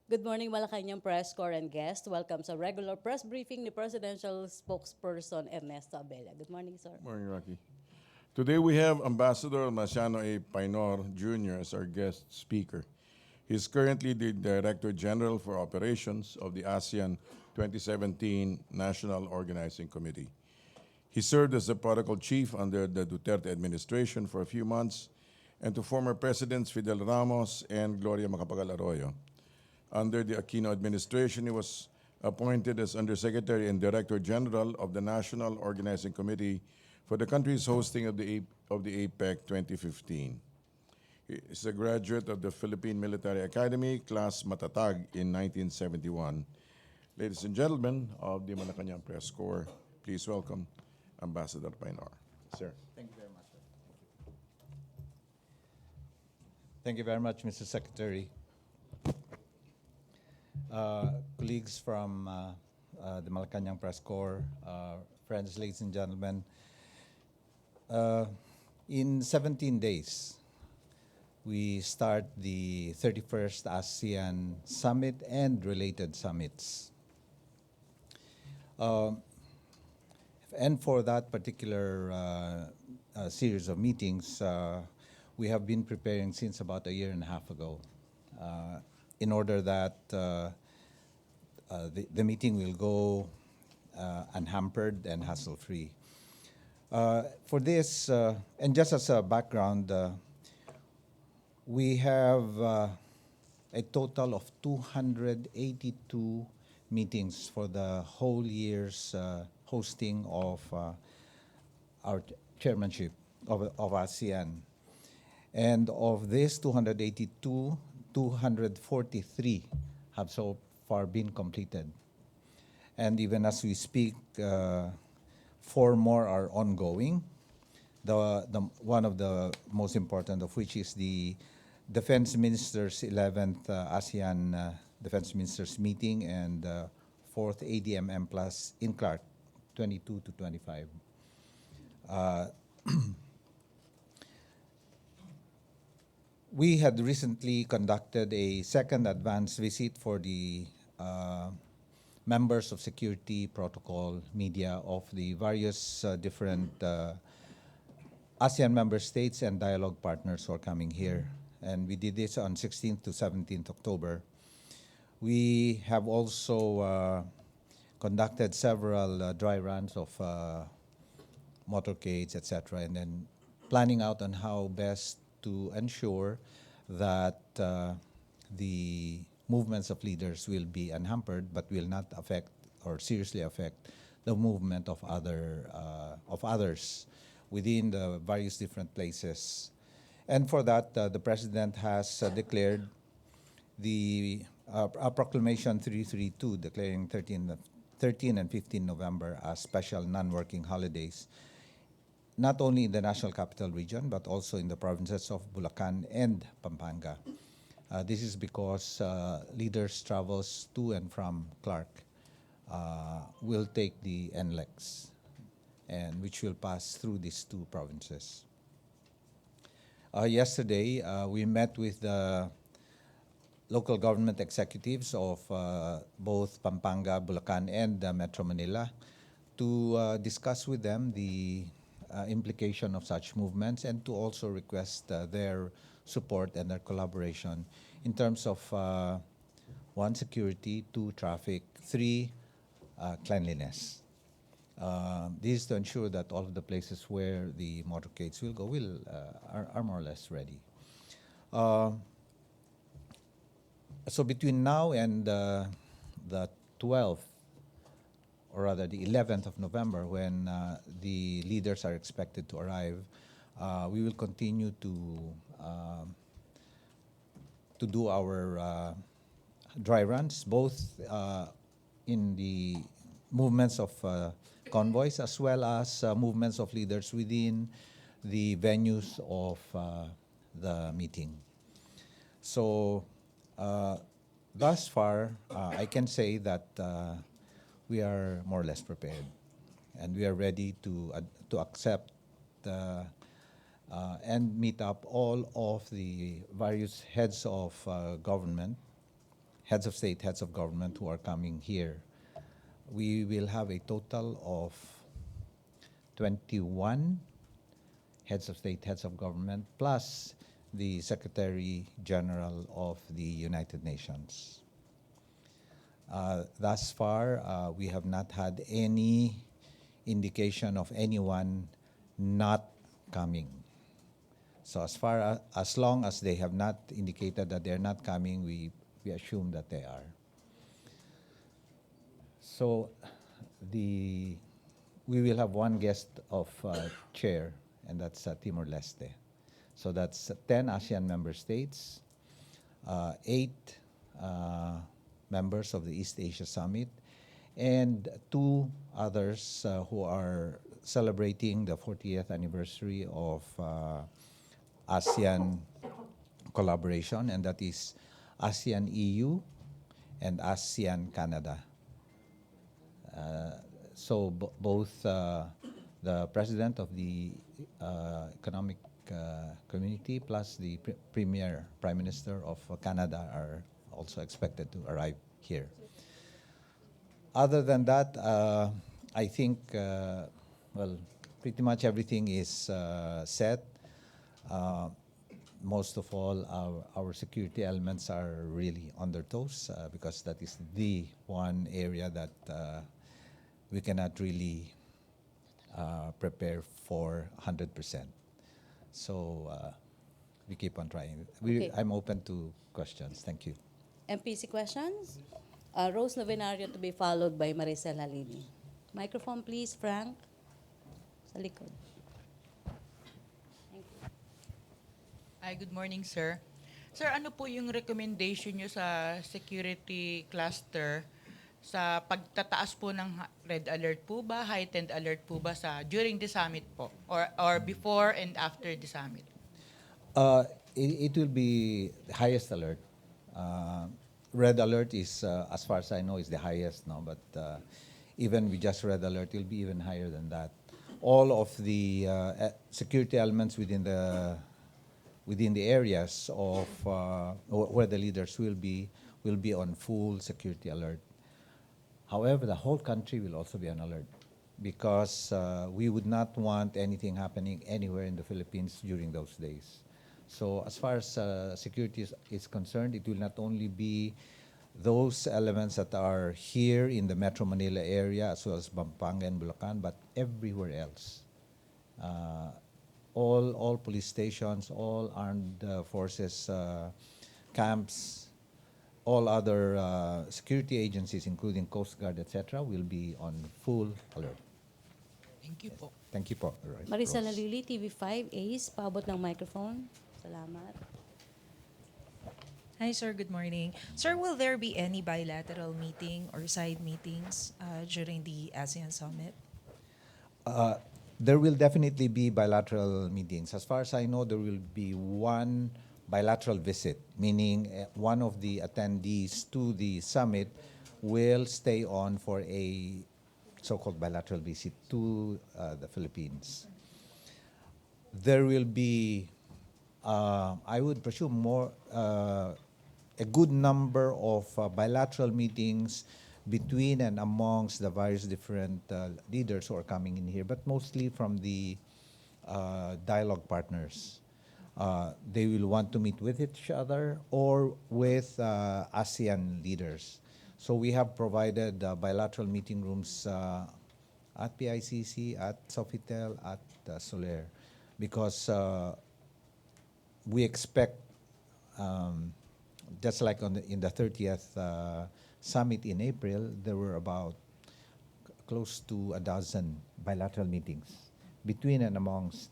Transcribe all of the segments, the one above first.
Good morning, Malacañang Press Corps and guests. Welcome sa regular press briefing ni Presidential Spokesperson Ernesto Abella. Good morning, sir. Morning, Rocky. Today we have Ambassador Marciano A. Paynor Jr. as our guest speaker. He is currently the Director General for Operations of the ASEAN 2017 National Organizing Committee. He served as the protocol chief under the Duterte administration for a few months and to former Presidents Fidel Ramos and Gloria Macapagal Arroyo. Under the Aquino administration, he was appointed as Undersecretary and Director General of the National Organizing Committee for the country's hosting of the APEC 2015. He is a graduate of the Philippine Military Academy, Class Matatag in 1971. Ladies and gentlemen of the Malacañang Press Corps, please welcome Ambassador Paynor. Sir. Thank you very much. Thank you very much, Mr. Secretary. Colleagues from the Malacañang Press Corps, friends, ladies and gentlemen, in 17 days, we start the 31st ASEAN Summit and related summits. And for that particular series of meetings, we have been preparing since about a year and a half ago in order that the meeting will go unhampered and hassle-free. For this, and just as a background, we have a total of 282 meetings for the whole year's hosting of our chairmanship of ASEAN. And of this 282, 243 have so far been completed. And even as we speak, 4 more are ongoing. One of the most important of which is the Defense Ministers' 11th ASEAN Defense Ministers meeting and 4th ADMM Plus in Clark, 22 to 25. We had recently conducted a second advance visit for the members of security protocol media of the various different ASEAN member states and dialogue partners who are coming here. And we did this on 16th to 17th October. We have also conducted several dry runs of motorcades, etc., and then planning out on how best to ensure that the movements of leaders will be unhampered but will not affect or seriously affect the movement of others within the various different places. And for that, the President has declared a Proclamation 332 declaring 13 and 15 November as special non-working holidays, not only in the National Capital Region, but also in the provinces of Bulacan and Pampanga. This is because leaders' travels to and from Clark will take the NLEX, and which will pass through these 2 provinces. Yesterday, we met with the local government executives of both Pampanga, Bulacan, and Metro Manila to discuss with them the implication of such movements and to also request their support and their collaboration in terms of 1, security, 2, traffic, 3, cleanliness. This is to ensure that all of the places where the motorcades will go are more or less ready. So between now and the 12th, or rather the 11th of November, when the leaders are expected to arrive, we will continue to do our dry runs, both in the movements of convoys as well as movements of leaders within the venues of the meeting. So thus far, I can say that we are more or less prepared, and we are ready to accept and meet up all of the various heads of government, heads of state, heads of government who are coming here. We will have a total of 21 heads of state, heads of government, plus the Secretary General of the United Nations. Thus far, we have not had any indication of anyone not coming. So as long as they have not indicated that they're not coming, we assume that they are. So we will have one guest of chair, and that's Timor-Leste. So that's 10 ASEAN member states, 8 members of the East Asia Summit, and 2 others who are celebrating the 40th anniversary of ASEAN collaboration, and that is ASEAN EU and ASEAN Canada. So both the president of the Economic Community plus the Premier Prime Minister of Canada are also expected to arrive here. Other than that, I think, well, pretty much everything is set. Most of all, our security elements are really on their toes because that is the one area that we cannot really prepare for 100%. So we keep on trying. Okay. I'm open to questions. Thank you. MPC questions? Rose Novenario to be followed by Maricel Halili. Microphone please, Frank. Sa likod. Thank you. Hi, good morning, sir. Sir, ano po yung recommendation nyo sa security cluster sa pagtataas po ng red alert po ba, heightened alert po ba during the summit po or before and after the summit? It will be the highest alert. Red alert is, as far as I know, is the highest now. But even with just red alert, it will be even higher than that. All of the security elements within the areas of where the leaders will be on full security alert. However, the whole country will also be on alert because we would not want anything happening anywhere in the Philippines during those days. So as far as security is concerned, it will not only be those elements that are here in the Metro Manila area as well as Pampanga and Bulacan, but everywhere else. All police stations, all armed forces camps, all other security agencies, including Coast Guard, etc., will be on full alert. Thank you po. Thank you po. Maricel Rose. Halili, TV5, Ace, paabot ng microphone. Salamat. Hi, sir. Good morning. Sir, will there be any bilateral meeting or side meetings during the ASEAN Summit? There will definitely be bilateral meetings. As far as I know, there will be one bilateral visit, meaning one of the attendees to the summit will stay on for a so-called bilateral visit to the Philippines. There will be, I would presume, more a good number of bilateral meetings between and amongst the various different leaders who are coming in here, but mostly from the dialogue partners. They will want to meet with each other or with ASEAN leaders. So we have provided bilateral meeting rooms at PICC, at Sofitel, at Soler, because we expect, just like in the 30th summit in April, there were about close to a dozen bilateral meetings between and amongst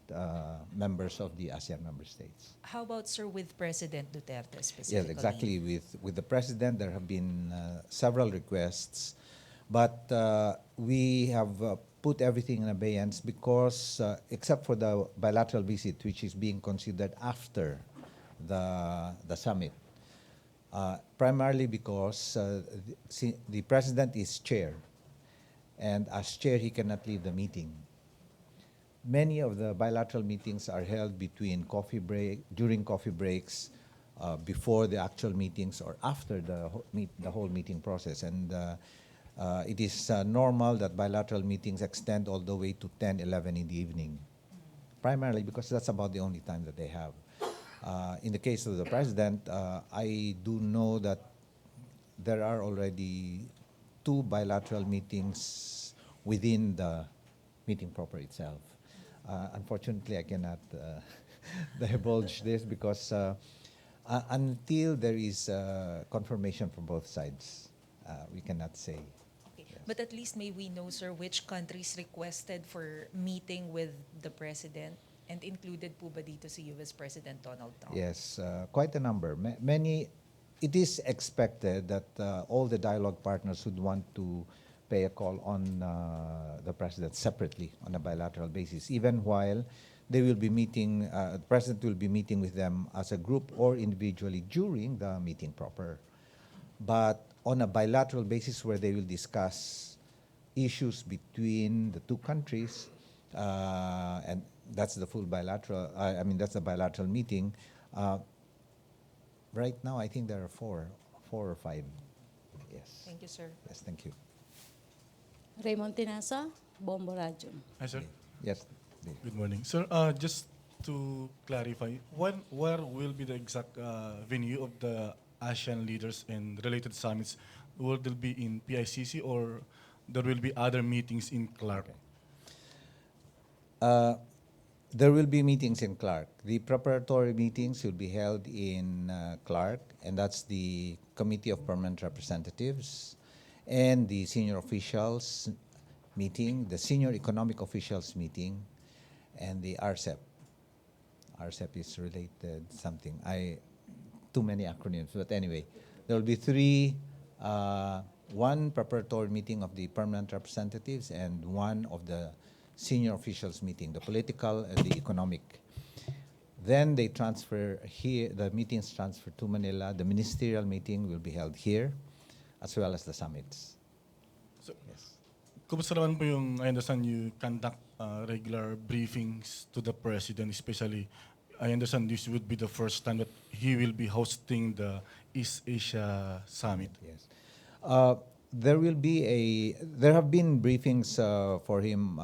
members of the ASEAN member states. How about, sir, with President Duterte specifically? Yes, exactly. With the president, there have been several requests, but we have put everything in abeyance because, except for the bilateral visit, which is being considered after the summit, primarily because the president is chair, and as chair, he cannot leave the meeting. Many of the bilateral meetings are held during coffee breaks, before the actual meetings or after the whole meeting process. And it is normal that bilateral meetings extend all the way to 10, 11 in the evening, primarily because that's about the only time that they have. In the case of the president, I do know that there are already 2 bilateral meetings within the meeting proper itself. Unfortunately, I cannot divulge this because until there is confirmation from both sides, we cannot say. Okay. But at least may we know, sir, which countries requested for meeting with the president, and included po ba dito si US President Donald Trump? Yes, quite a number. Many. It is expected that all the dialogue partners would want to pay a call on the president separately on a bilateral basis, even while they will be meeting, the president will be meeting with them as a group or individually during the meeting proper. But on a bilateral basis where they will discuss issues between the 2 countries, and that's the full bilateral, I mean, that's the bilateral meeting. Right now, I think there are 4 or 5. Yes. Thank you, sir. Yes, thank you. Raymond Tinasa, Bombo Radio. Hi, sir. Yes. Good morning. Sir, just to clarify, where will be the exact venue of the ASEAN leaders and related summits? Will they be in PICC or there will be other meetings in Clark? There will be meetings in Clark. The preparatory meetings will be held in Clark, and that's the Committee of Permanent Representatives and the senior officials meeting, the senior economic officials meeting, and the RCEP. RCEP is related something. Too many acronyms, but anyway, there will be 3, 1 preparatory meeting of the permanent representatives and 1 of the senior officials meeting, the political and the economic. Then they transfer here, the meetings transfer to Manila. The ministerial meeting will be held here, as well as the summits. So, Yes. kumusta naman po yung, I understand you conduct regular briefings to the president, especially, I understand this would be the first time that he will be hosting the East Asia Summit. Yes. There have been briefings for him,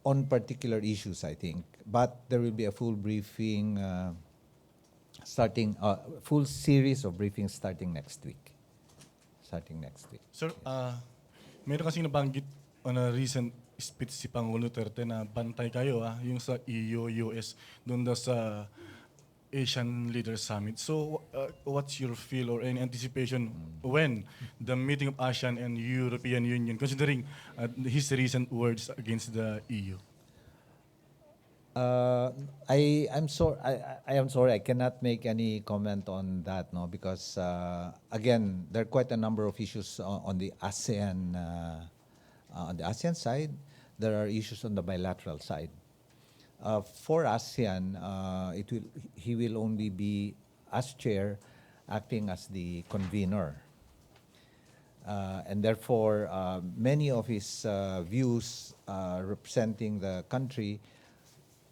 on particular issues, I think. But there will be a full briefing full series of briefings starting next week. Sir, meron kasi nabanggit on a recent speech si Pangulo Duterte na bantay kayo yung sa EU, US, doon daw sa Asian Leaders Summit. So, what's your feel or any anticipation when the meeting of ASEAN and European Union, considering his recent words against the EU? I am sorry. I cannot make any comment on that, no, because again, there are quite a number of issues on the ASEAN side. There are issues on the bilateral side. For ASEAN, he will only be, as chair, acting as the convener. And therefore, many of his views representing the country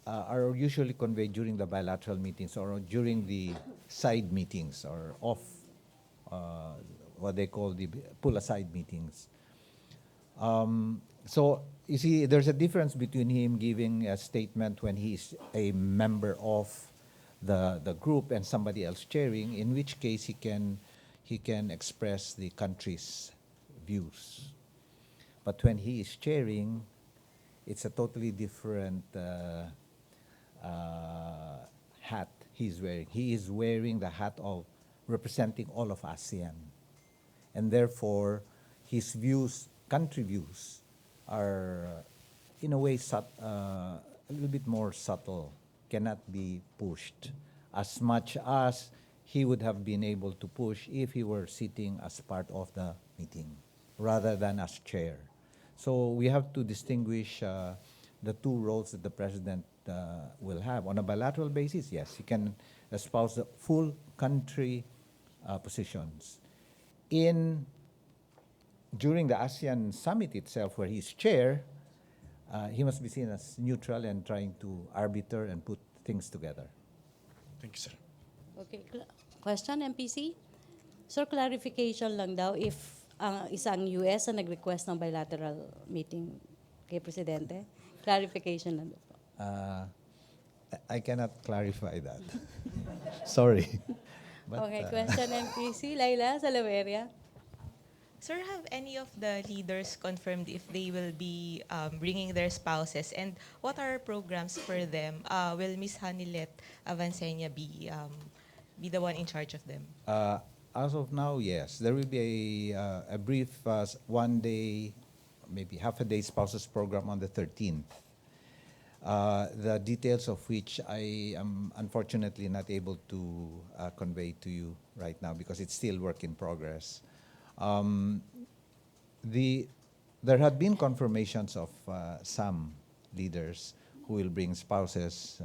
are usually conveyed during the bilateral meetings or during the side meetings or what they call the pull-aside meetings. So, you see, there's a difference between him giving a statement when he's a member of the group and somebody else chairing, in which case he can express the country's views. But when he is chairing, it's a totally different hat he's wearing. He is wearing the hat of representing all of ASEAN. And therefore, his views, country views, are in a way a little bit more subtle, cannot be pushed as much as he would have been able to push if he were sitting as part of the meeting rather than as chair. So we have to distinguish the 2 roles that the president will have. On a bilateral basis, yes, he can espouse the full country positions. During the ASEAN summit itself, where he's chair, he must be seen as neutral and trying to arbiter and put things together. Thank you, sir. Okay, question, MPC? Sir, clarification lang daw if isang US ang nag-request ng bilateral meeting kay Presidente. Clarification lang daw po. I cannot clarify that. Sorry. Okay, question, MPC. Laila Salaveria. Sir, have any of the leaders confirmed if they will be bringing their spouses, and what are programs for them? Will Miss Hanilet Avancenia be the one in charge of them? As of now, yes. There will be a brief 1 day, maybe half a day spouses program on the 13th. The details of which I am unfortunately not able to convey to you right now because it's still work in progress. There had been confirmations of some leaders who will bring spouses,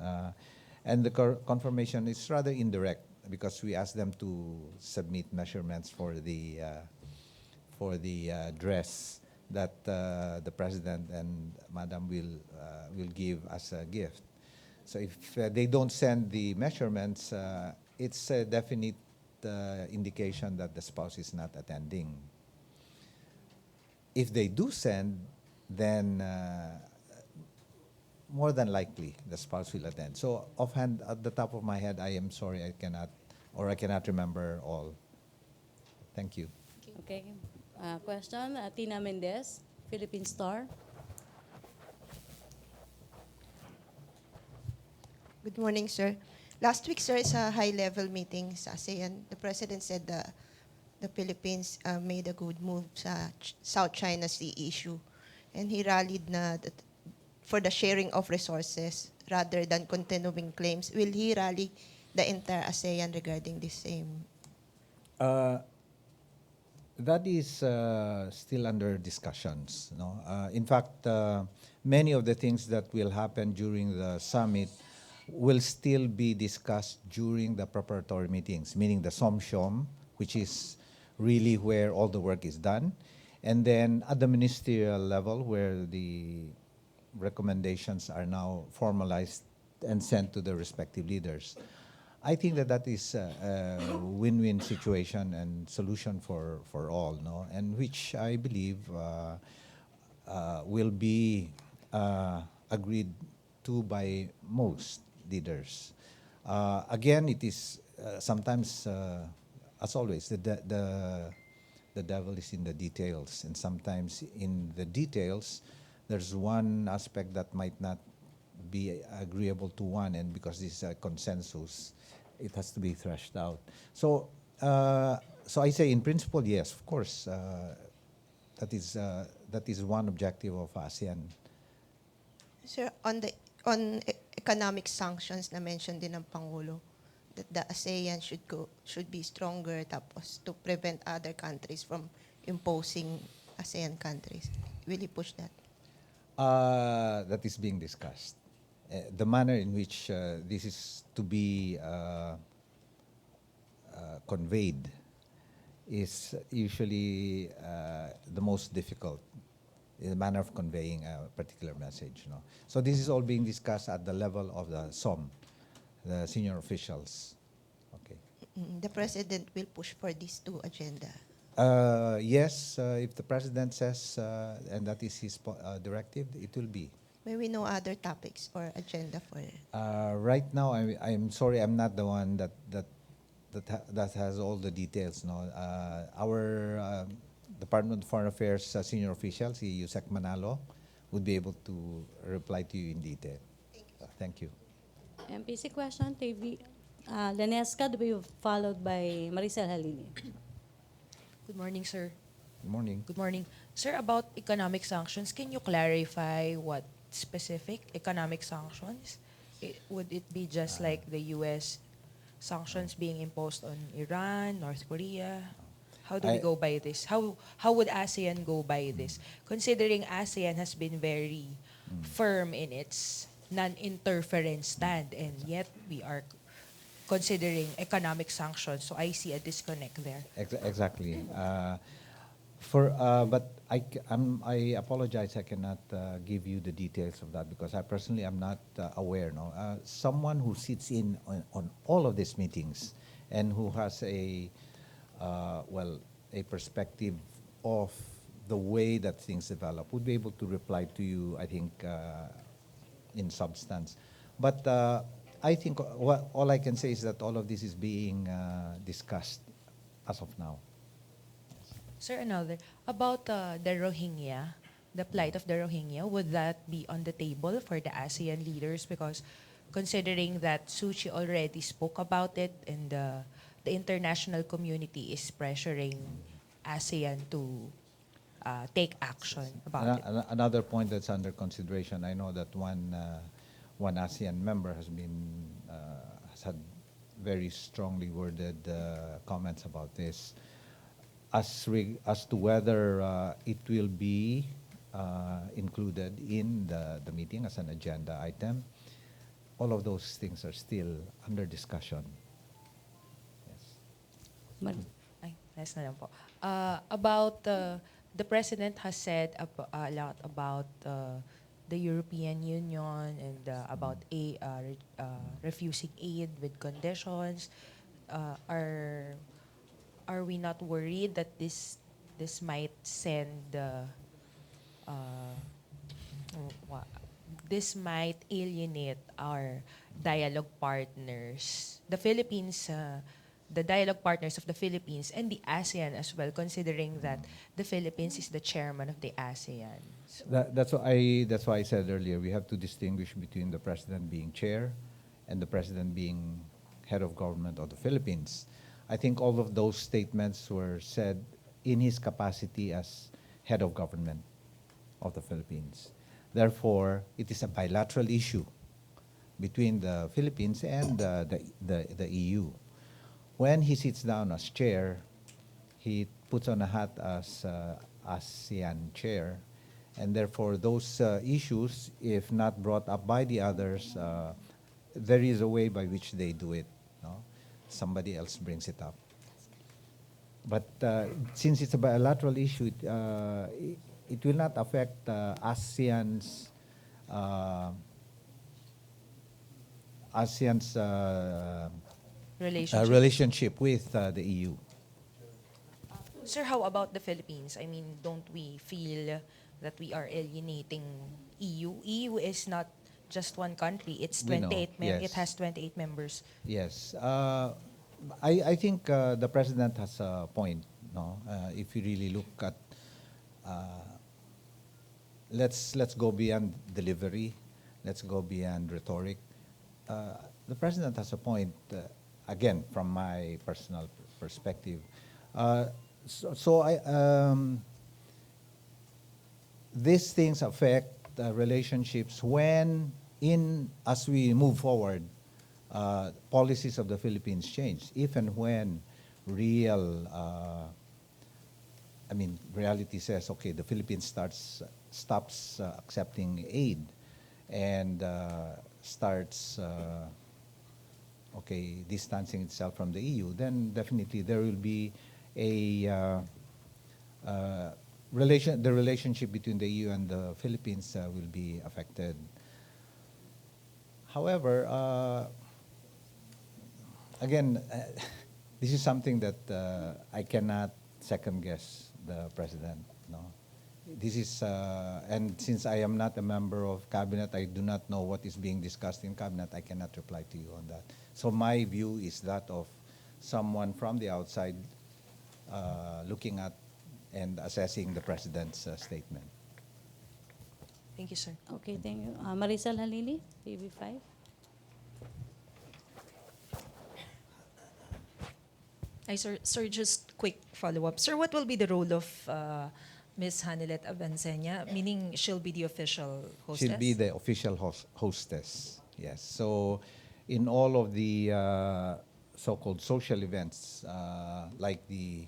and the confirmation is rather indirect because we asked them to submit measurements for the dress that the president and madam will give as a gift. So if they don't send the measurements, it's a definite indication that the spouse is not attending. If they do send, then more than likely the spouse will attend. So offhand, at the top of my head, I am sorry I cannot remember all. Thank you. Okay. Question, Tina Mendez, Philippine Star. Good morning, sir. Last week, sir, is a high-level meeting sa ASEAN. The President said the Philippines made a good move sa South China Sea issue. And he rallied for the sharing of resources rather than continuing claims. Will he rally the entire ASEAN regarding this same? That is still under discussions. No? In fact, many of the things that will happen during the summit will still be discussed during the preparatory meetings, meaning the SOMSHOM, which is really where all the work is done, and then at the ministerial level where the recommendations are now formalized and sent to the respective leaders. I think that is a win-win situation and solution for all, no? And which I believe will be agreed to by most leaders. Again, it is sometimes, as always, the devil is in the details, and sometimes in the details, there's one aspect that might not be agreeable to one, and because this is a consensus, it has to be thrashed out. So, so I say, in principle, yes, of course, that is one objective of ASEAN. Sir, on economic sanctions na mentioned din ng Pangulo, that the ASEAN should be stronger tapos to prevent other countries from imposing ASEAN countries. Will he push that? That is being discussed. The manner in which this is to be conveyed is usually the most difficult, the manner of conveying a particular message. No? So this is all being discussed at the level of the SOM, the senior officials. Okay. The President will push for these two agenda. Yes, if the President says, and that is his directive, it will be. May we know other topics or agenda for it? Right now, I'm sorry, I'm not the one that has all the details. No, our Department of Foreign Affairs senior official, si Yusek Manalo, would be able to reply to you in detail. Thank you. MPC question, TV. Lenesca to be followed by Maricel Halili. Good morning, sir. Good morning. Good morning. Sir, about economic sanctions, can you clarify what specific economic sanctions? Would it be just like the U.S. sanctions being imposed on Iran, North Korea? How do we go by this? How would ASEAN go by this? Considering ASEAN has been very firm in its non-interference stand, and yet we are considering economic sanctions. So I see a disconnect there. Exactly. But I apologize. I cannot give you the details of that because I personally am not aware. No, someone who sits in on all of these meetings and who has a perspective of the way that things develop would be able to reply to you. I think in substance, but I think all I can say is that all of this is being discussed as of now. Sir, another about the Rohingya, the plight of the Rohingya. Would that be on the table for the ASEAN leaders? Because considering that Suchi already spoke about it, and the international community is pressuring ASEAN to take action about it. Another point that's under consideration. I know that one ASEAN member has had very strongly worded comments about this. As to whether it will be included in the meeting as an agenda item, all of those things are still under discussion. Yes. Ay, last na lang po. About the president has said a lot about the European Union and about refusing aid with conditions. Are we not worried that this might send this might alienate our dialogue partners, the Philippines, the dialogue partners of the Philippines and the ASEAN as well, considering that the Philippines is the chairman of the ASEAN? So, That's why I said earlier we have to distinguish between the president being chair and the president being head of government of the Philippines. I think all of those statements were said in his capacity as head of government of the Philippines. Therefore, it is a bilateral issue between the Philippines and the EU. When he sits down as chair, he puts on a hat as ASEAN chair, and therefore those issues, if not brought up by the others, there is a way by which they do it. No? Somebody else brings it up. But since it's a bilateral issue, it will not affect ASEAN's relationship with the EU. Sir, how about the Philippines? I mean, don't we feel that we are alienating EU? EU is not just one country. It's We know, 28. yes. It has 28 members. Yes. I think the president has a point. No, if you really look at, let's go beyond delivery, let's go beyond rhetoric. The president has a point. Again, from my personal perspective. These things affect relationships when, as we move forward, policies of the Philippines change. If and when reality says, okay, the Philippines stops accepting aid and starts distancing itself from the EU, then definitely there will be the relationship between the EU and the Philippines will be affected. However, again, this is something that I cannot second guess the president. No, this is and since I am not a member of cabinet, I do not know what is being discussed in cabinet. I cannot reply to you on that. So my view is that of someone from the outside looking at and assessing the president's statement. Thank you, sir. Okay, thank you. Maricel Halili, TV5. Hi, sir. Sir, just quick follow-up. Sir, what will be the role of Ms. Hanilet Avancenia, meaning she'll be the official hostess? She'll be the official hostess, yes. So in all of the so-called social events, like the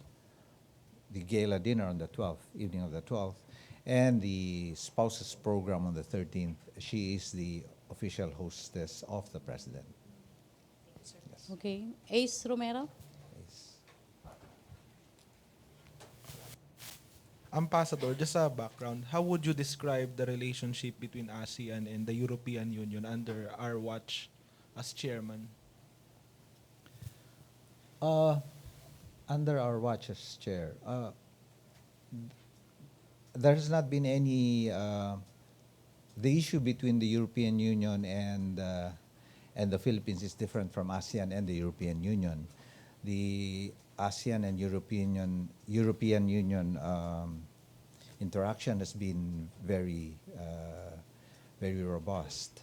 gala dinner on the 12th, evening of the 12th, and the spouses program on the 13th, she is the official hostess of the president. Yes. Okay. Ace Romero. Yes. Ambassador, just a background, how would you describe the relationship between ASEAN and the European Union under our watch as chairman? Under our watch as chair, there has not been any. The issue between the European Union and the Philippines is different from ASEAN and the European Union. The ASEAN and European Union interaction has been very robust.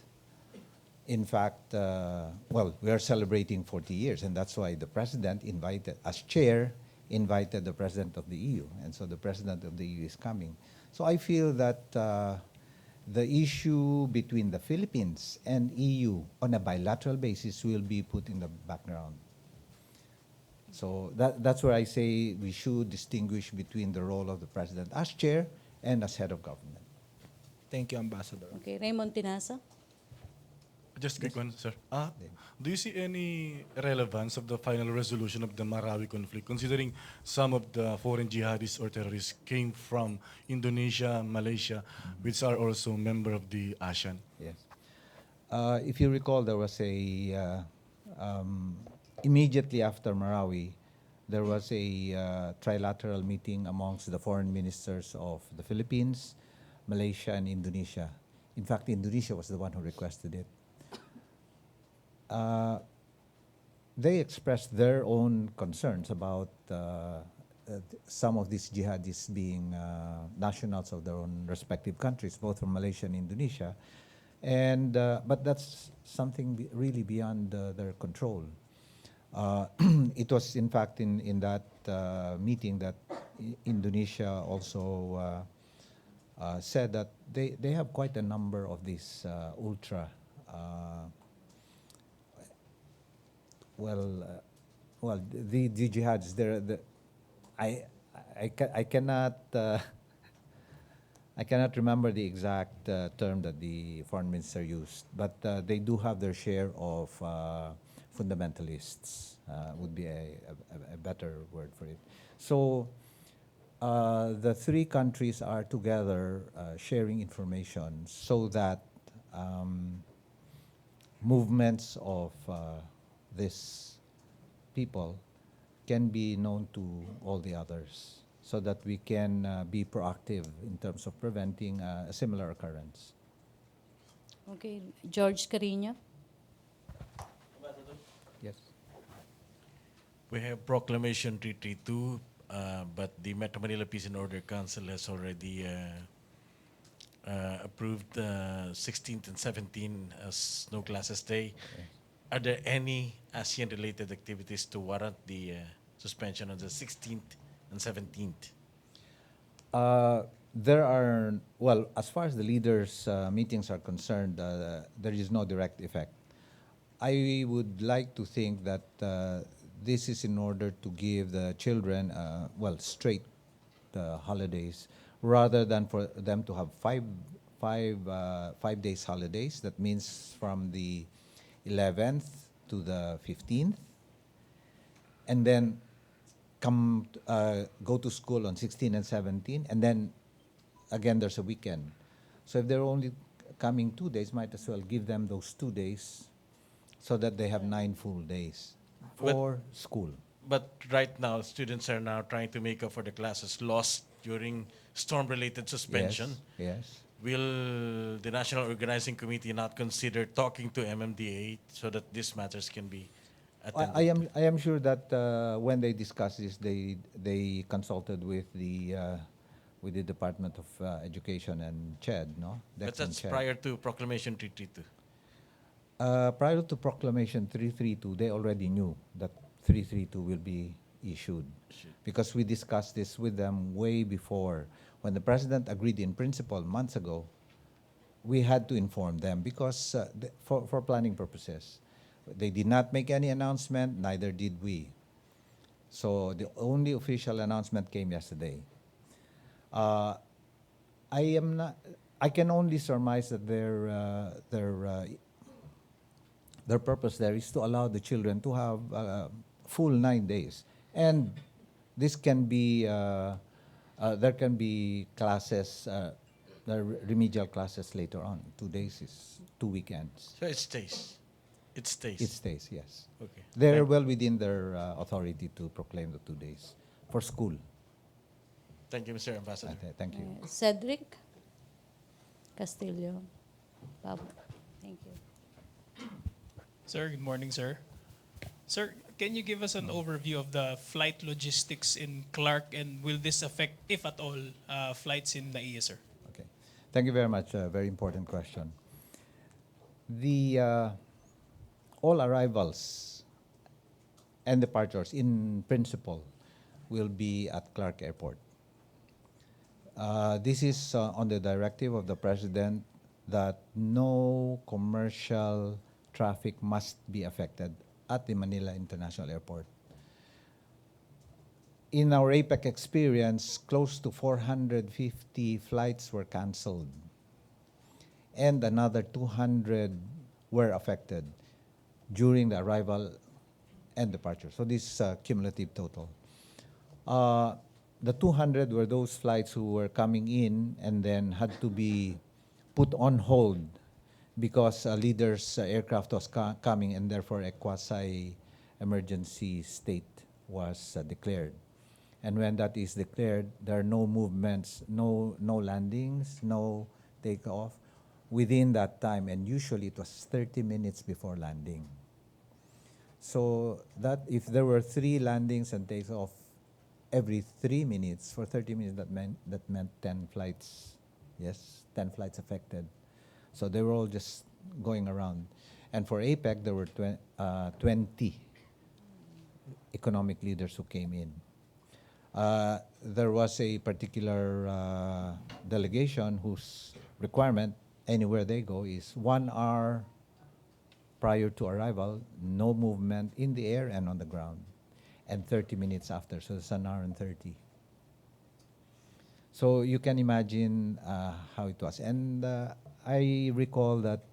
In fact, well, we are celebrating 40 years, and that's why the president invited, as chair, invited the president of the EU, and so the president of the EU is coming. So I feel that the issue between the Philippines and EU on a bilateral basis will be put in the background. So that's where I say we should distinguish between the role of the president as chair and as head of government. Thank you, Ambassador. Okay, Raymond Tinasa. Just quick one, sir. Do you see any relevance of the final resolution of the Marawi conflict, considering some of the foreign jihadists or terrorists came from Indonesia, Malaysia, which are also member of the ASEAN? Yes. If you recall, there was immediately after Marawi, there was a trilateral meeting amongst the foreign ministers of the Philippines, Malaysia, and Indonesia. In fact, Indonesia was the one who requested it. They expressed their own concerns about some of these jihadists being nationals of their own respective countries, both from Malaysia and Indonesia. And but that's something really beyond their control. It was, in fact, in that meeting that Indonesia also said that they have quite a number of these ultra. The jihads. I cannot remember the exact term that the foreign minister used, but they do have their share of fundamentalists. Would be a better word for it. So the three countries are together sharing information so that movements of these people can be known to all the others, so that we can be proactive in terms of preventing a similar occurrence. Okay, George Carino. Yes. We have Proclamation 332, but the Metro Manila Peace and Order Council has already approved 16th and 17th as No Classes Day. Okay. Are there any ASEAN-related activities to warrant the suspension on the 16th and 17th? There are, well, as far as the leaders' meetings are concerned, there is no direct effect. I would like to think that this is in order to give the children, straight holidays, rather than for them to have five days holidays. That means from the 11th to the 15th, and then go to school on 16 and 17, and then again there's a weekend. So if they're only coming 2 days, might as well give them those 2 days so that they have 9 full days for school. But right now, students are now trying to make up for the classes lost during storm-related suspension. Yes. Will the National Organizing Committee not consider talking to MMDA so that these matters can be attended? I am sure that when they discuss this, they consulted with the Department of Education and CHED, no? But that's prior to Proclamation 332. Prior to Proclamation 332, they already knew that 332 will be issued, because we discussed this with them way before. When the president agreed in principle months ago, we had to inform them because for planning purposes. They did not make any announcement, neither did we. So the only official announcement came yesterday. I can only surmise that their purpose there is to allow the children to have full 9 days, and this can be There can be classes, remedial classes later on. 2 days is 2 weekends. So it stays. It stays. It stays, yes. Okay. They're well within their authority to proclaim the 2 days for school. Thank you, Mr. Ambassador. Thank you. Cedric Castillo. Pablo. Thank you. Sir, good morning, sir. Sir, can you give us an overview of the flight logistics in Clark, and will this affect, if at all, flights in NAIA, sir? Okay. Thank you very much. Very important question. The all arrivals and departures, in principle, will be at Clark Airport. This is on the directive of the President that no commercial traffic must be affected at the Manila International Airport. In our APEC experience, close to 450 flights were canceled, and another 200 were affected during the arrival and departure. So this is a cumulative total. The 200 were those flights who were coming in and then had to be put on hold because a leader's aircraft was coming, and therefore a quasi-emergency state was declared. And when that is declared, there are no movements, no landings, no takeoff within that time, and usually it was 30 minutes before landing. So that if there were 3 landings and takeoff every 3 minutes for 30 minutes, that meant 10 flights. Yes, 10 flights affected. So they were all just going around. And for APEC, there were 20 economic leaders who came in. There was a particular delegation whose requirement, anywhere they go, is 1 hour prior to arrival, no movement in the air and on the ground, and 30 minutes after, so it's 1 hour and 30. So you can imagine how it was. And I recall that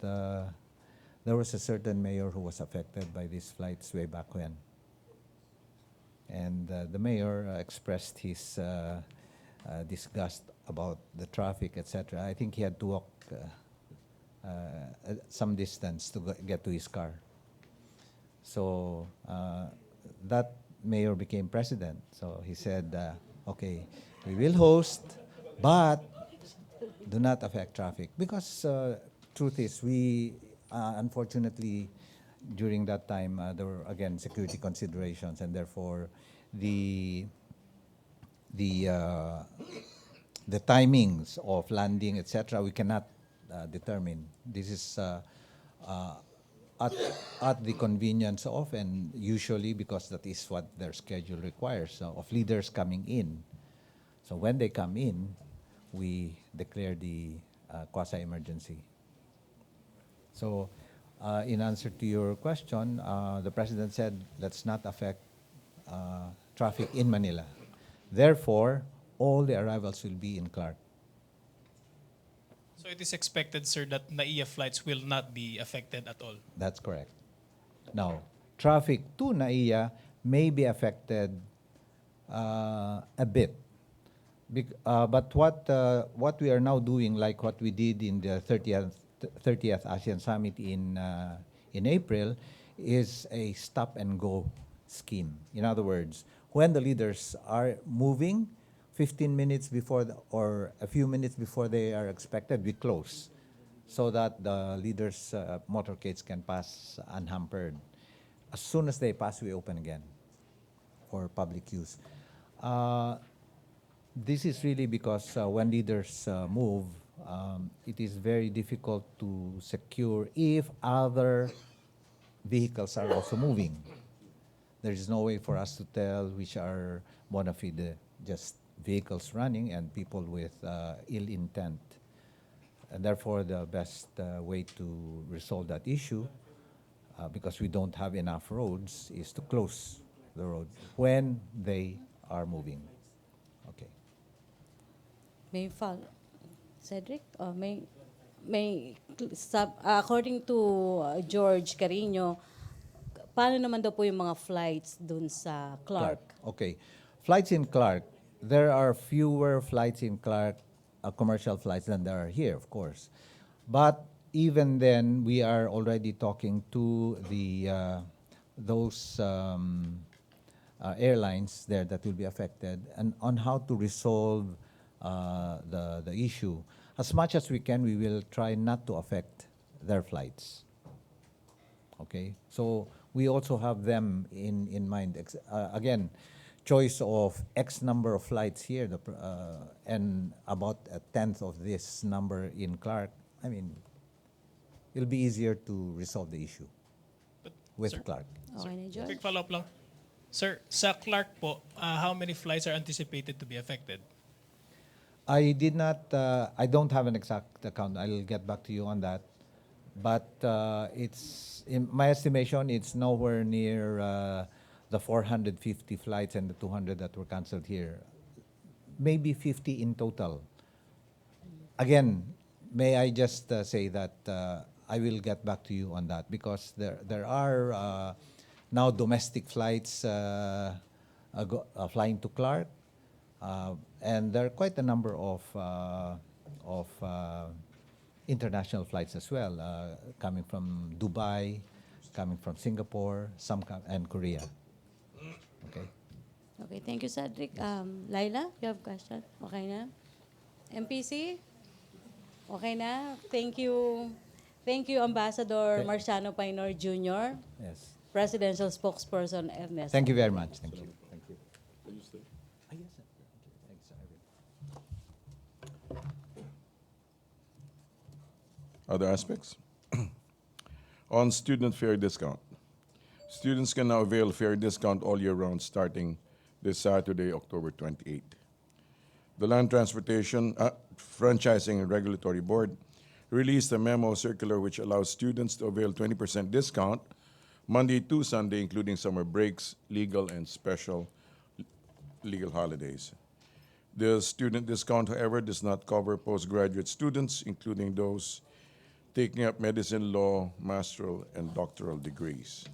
there was a certain mayor who was affected by these flights way back when. And the mayor expressed his disgust about the traffic, etc. I think he had to walk some distance to get to his car. So that mayor became president. So he said, okay, we will host, but do not affect traffic. Because truth is, we unfortunately, during that time, there were, again, security considerations, and therefore the timings of landing, etc., we cannot determine. This is at the convenience of, and usually because that is what their schedule requires, of leaders coming in. So when they come in, we declare the quasi-emergency. So in answer to your question, the President said, let's not affect traffic in Manila. Therefore, all the arrivals will be in Clark. So it is expected, sir, that NAIA flights will not be affected at all? That's correct. Now, traffic to NAIA may be affected a bit. But what we are now doing, like what we did in the 30th ASEAN Summit in April, is a stop-and-go scheme. In other words, when the leaders are moving, 15 minutes before or a few minutes before they are expected, we close so that the leaders' motorcades can pass unhampered. As soon as they pass, we open again for public use. This is really because when leaders move, it is very difficult to secure if other vehicles are also moving. There is no way for us to tell which are bona fide, just vehicles running and people with ill intent. And therefore, the best way to resolve that issue, because we don't have enough roads, is to close the road when they are moving. Okay. May follow, Cedric? According to George Carino, paano naman daw po yung mga flights dun sa Clark? Okay. Flights in Clark, there are fewer flights in Clark, commercial flights, than there are here, of course. But even then, we are already talking to those airlines there that will be affected, and on how to resolve the issue. As much as we can, we will try not to affect their flights. Okay, so we also have them in mind. Again, choice of X number of flights here, and about a tenth of this number in Clark. I mean, it'll be easier to resolve the issue with sir, Clark. Okay na, George? Quick follow-up lang. Sir, sa Clark po, how many flights are anticipated to be affected? I did not. I don't have an exact account. I'll get back to you on that. But it's in my estimation. It's nowhere near the 450 flights and the 200 that were canceled here. Maybe 50 in total. Again, may I just say that I will get back to you on that, because there are now domestic flights flying to Clark. And there are quite a number of international flights as well, coming from Dubai, coming from Singapore, and Korea. Okay. Okay, thank you, Cedric. Laila, you have a question? Okay na? MPC? Okay na? Thank you. Thank you, Ambassador Marciano Paynor Jr., Yes. Presidential Spokesperson Ernesto. Thank you very much. Thank you. Thank you. Other aspects? On student fare discount. Students can now avail fare discount all year round starting this Saturday, October 28. The Land Transportation Franchising and Regulatory Board released a memo circular which allows students to avail 20% discount Monday to Sunday, including summer breaks, legal and special legal holidays. The student discount, however, does not cover postgraduate students, including those taking up medicine, law, master's, and doctoral degrees.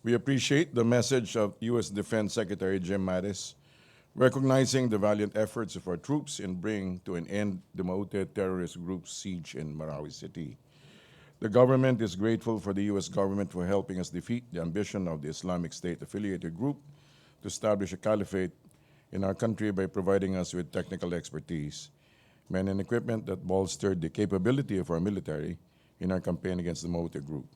We appreciate the message of U.S. Defense Secretary Jim Mattis, recognizing the valiant efforts of our troops in bringing to an end the Maute terrorist group's siege in Marawi City. The government is grateful for the U.S. government for helping us defeat the ambition of the Islamic State-affiliated group to establish a caliphate in our country by providing us with technical expertise, men and equipment that bolstered the capability of our military in our campaign against the Maute group.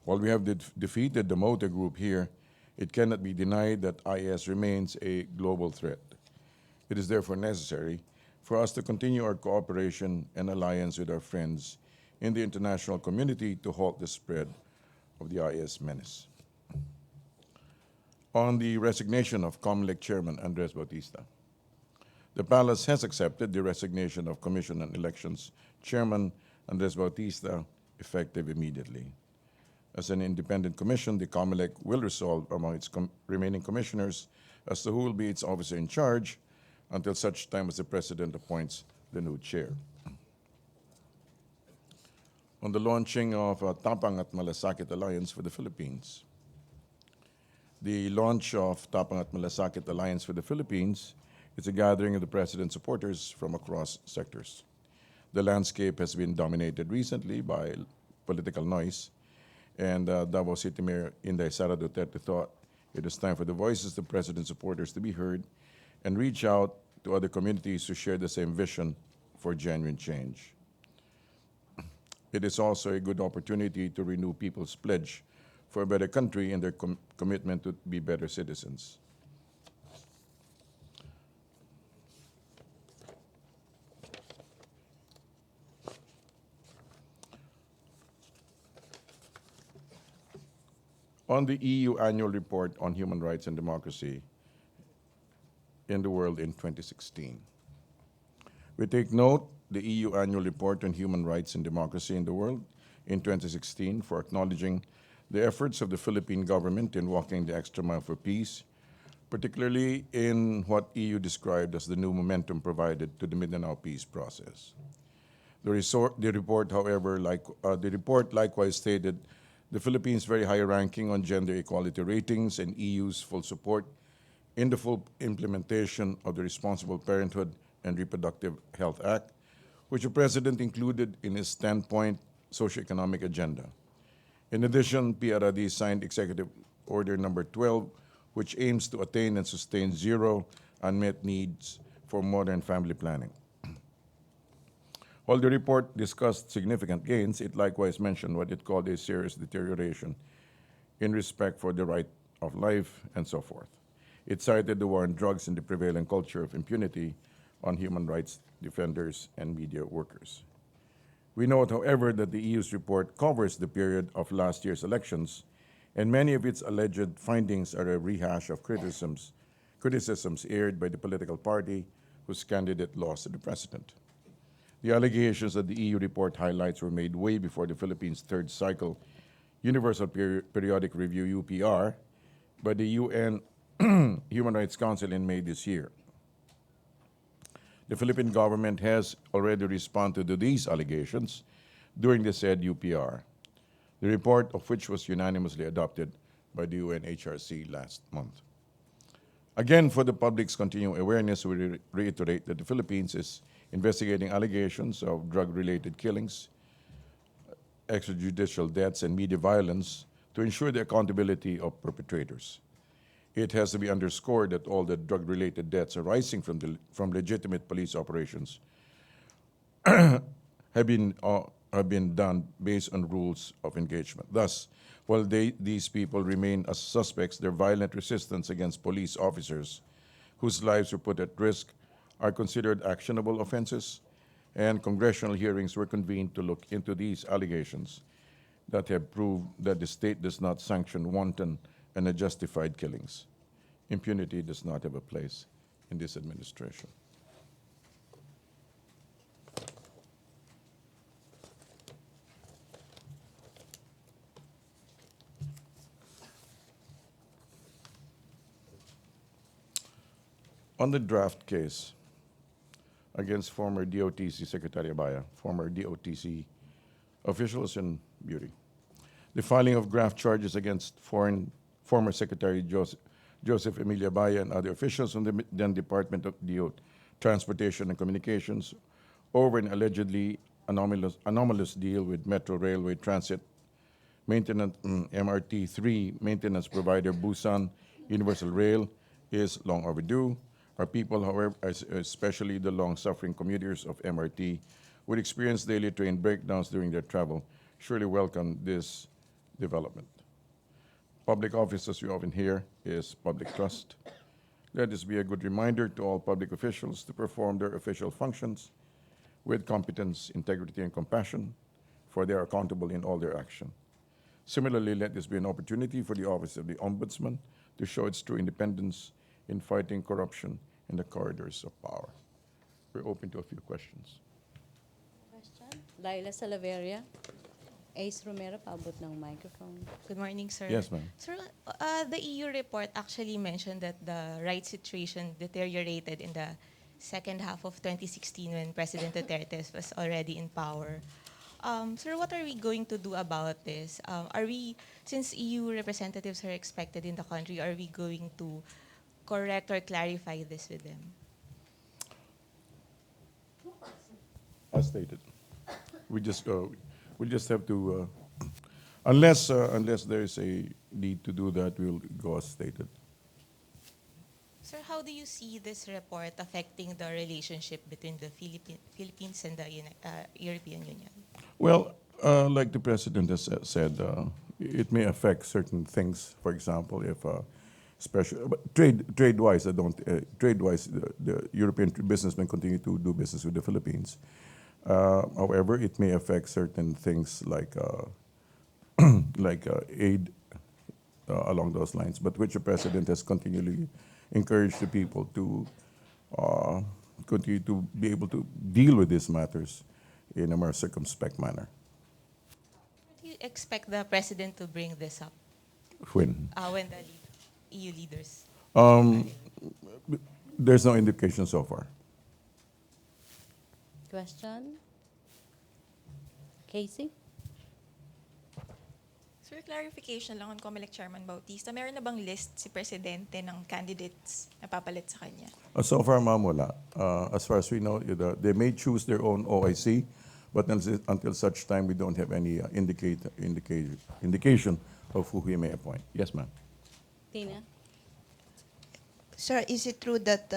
While we have defeated the Maute group here, it cannot be denied that IS remains a global threat. It is therefore necessary for us to continue our cooperation and alliance with our friends in the international community to halt the spread of the IS menace. On the resignation of COMELEC Chairman Andres Bautista, the Palace has accepted the resignation of Commission on Elections Chairman Andres Bautista effective immediately. As an independent commission, the COMELEC will resolve among its remaining commissioners as to who will be its officer in charge until such time as the President appoints the new chair. On the launching of Tapang at Malasakit Alliance for the Philippines. The launch of Tapang at Malasakit Alliance for the Philippines is a gathering of the President's supporters from across sectors. The landscape has been dominated recently by political noise, and Davao City Mayor Inday Sara Duterte thought it was time for the voices of the President's supporters to be heard and reach out to other communities who share the same vision for genuine change. It is also a good opportunity to renew people's pledge for a better country and their commitment to be better citizens. On the EU annual report on human rights and democracy in the world in 2016. We take note the EU annual report on human rights and democracy in the world in 2016 for acknowledging the efforts of the Philippine government in walking the extra mile for peace, particularly in what EU described as the new momentum provided to the Mindanao peace process. The report, however, the report likewise stated the Philippines' very high ranking on gender equality ratings and EU's full support in the full implementation of the Responsible Parenthood and Reproductive Health Act, which the President included in his 10-point socioeconomic agenda. In addition, PRRD signed Executive Order Number 12, which aims to attain and sustain zero unmet needs for modern family planning. While the report discussed significant gains, it likewise mentioned what it called a serious deterioration in respect for the right of life and so forth. It cited the war on drugs and the prevailing culture of impunity on human rights defenders and media workers. We note, however, that the EU's report covers the period of last year's elections, and many of its alleged findings are a rehash of criticisms aired by the political party whose candidate lost to the president. The allegations that the EU report highlights were made way before the Philippines' third cycle Universal Periodic Review, UPR, by the UN Human Rights Council in May this year. The Philippine government has already responded to these allegations during the said UPR, the report of which was unanimously adopted by the UNHRC last month. Again, for the public's continuing awareness, we reiterate that the Philippines is investigating allegations of drug-related killings, extrajudicial deaths, and media violence to ensure the accountability of perpetrators. It has to be underscored that all the drug-related deaths arising from legitimate police operations have been done based on rules of engagement. Thus, while these people remain as suspects, their violent resistance against police officers whose lives were put at risk are considered actionable offenses, and congressional hearings were convened to look into these allegations that have proved that the state does not sanction wanton and unjustified killings. Impunity does not have a place in this administration. On the draft case against former DOTC Secretary Abella, former DOTC officials and beauty, the filing of graft charges against former Secretary Joseph Emilio Abella and other officials from the then Department of Transportation and Communications over an allegedly anomalous deal with Metro Railway Transit Maintenance MRT3 maintenance provider Busan Universal Rail is long overdue. Our people, however, especially the long-suffering commuters of MRT, would experience daily train breakdowns during their travel, surely welcome this development. Public office, as we often hear, is public trust. Let this be a good reminder to all public officials to perform their official functions with competence, integrity, and compassion, for they are accountable in all their action. Similarly, let this be an opportunity for the Office of the Ombudsman to show its true independence in fighting corruption in the corridors of power. We're open to a few questions. Question? Laila Salaveria. Ace Romero, paabot ng microphone. Good morning, sir. Yes, ma'am. Sir, the EU report actually mentioned that the rights situation deteriorated in the second half of 2016 when President Duterte was already in power. Sir, what are we going to do about this? Since EU representatives are expected in the country, are we going to correct or clarify this with them? As stated, we just have to, unless there is a need to do that, we'll go as stated. Sir, how do you see this report affecting the relationship between the Philippines and the European Union? Well, like the president has said, it may affect certain things. For example, if trade-wise, the European businessmen continue to do business with the Philippines. However, it may affect certain things like aid along those lines, but which the president has continually encouraged the people to continue to be able to deal with these matters in a more circumspect manner. Do you expect the president to bring this up? When? When the EU leaders? Um, there's no indication so far. Question? Casey? Sir, clarification lang on COMELEC Chairman Bautista. Meron na bang list si Presidente ng candidates na papalit sa kanya? So far, ma'am, wala. As far as we know, they may choose their own OIC, but until such time, we don't have any indication of who he may appoint. Yes, ma'am. Tina? Sir, is it true that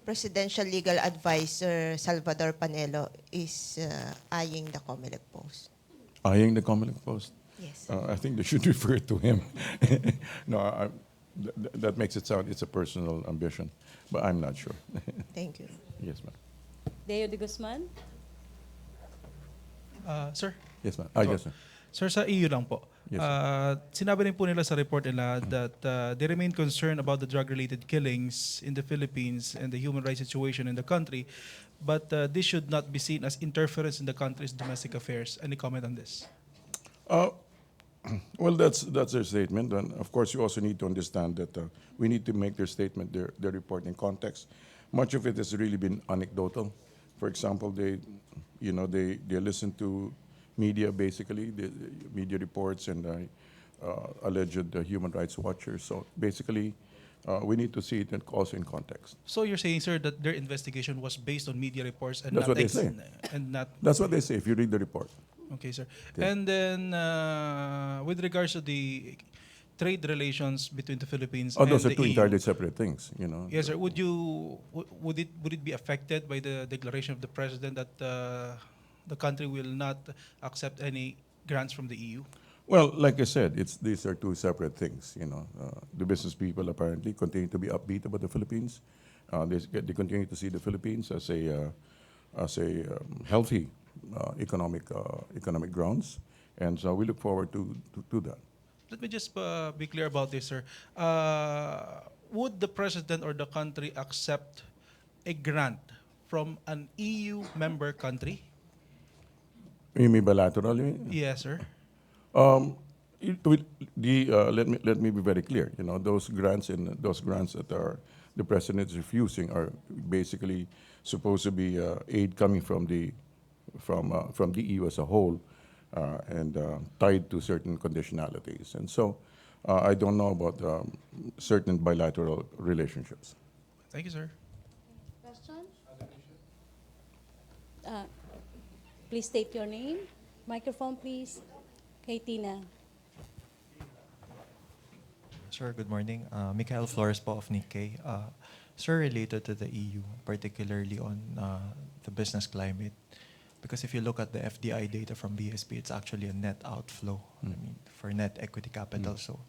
Presidential Legal Advisor Salvador Panelo is eyeing the COMELEC post? Eyeing the COMELEC post? Yes. I think they should refer to him. No, that makes it sound it's a personal ambition, but I'm not sure. Thank you. Yes, ma'am. Deo de Guzman? Sir? Yes, ma'am. Yes, sir. Sir, sa EU lang po. Yes, Sinabi rin po nila sa report nila that they remain concerned about the drug-related killings in the Philippines and the human rights situation in the country, but this should not be seen as interference in the country's domestic affairs. Any comment on this? Well, that's their statement, and of course, you also need to understand that we need to make their statement, their report in context. Much of it has really been anecdotal. For example, they listen to media, basically, the media reports and alleged human rights watchers. So basically, we need to see it also in context. So you're saying, sir, that their investigation was based on media reports and That's not what they say. and not. That's what they say if you read the report. Okay, sir. Okay. And then, with regards to the trade relations between the Philippines Oh, and those are the two EU, entirely separate things, you know. yes, sir. Would it be affected by the declaration of the president that the country will not accept any grants from the EU? Well, like I said, these are two separate things. You know, the business people apparently continue to be upbeat about the Philippines. They continue to see the Philippines as a healthy economic grounds, and so we look forward to that. Let me just be clear about this, sir. Would the president or the country accept a grant from an EU member country? You mean bilateral? You mean? Yes, sir. Let me be very clear. You know, those grants that are the president is refusing are basically supposed to be aid coming from the EU as a whole, and tied to certain conditionalities. And so, I don't know about certain bilateral relationships. Thank you, sir. Question? Please state your name. Microphone, please. Kay Tina. Sir, good morning. Mikael Flores po of Nikkei. Sir, related to the EU, particularly on the business climate, because if you look at the FDI data from BSP, it's actually a net outflow. I mean, for net equity capital. So,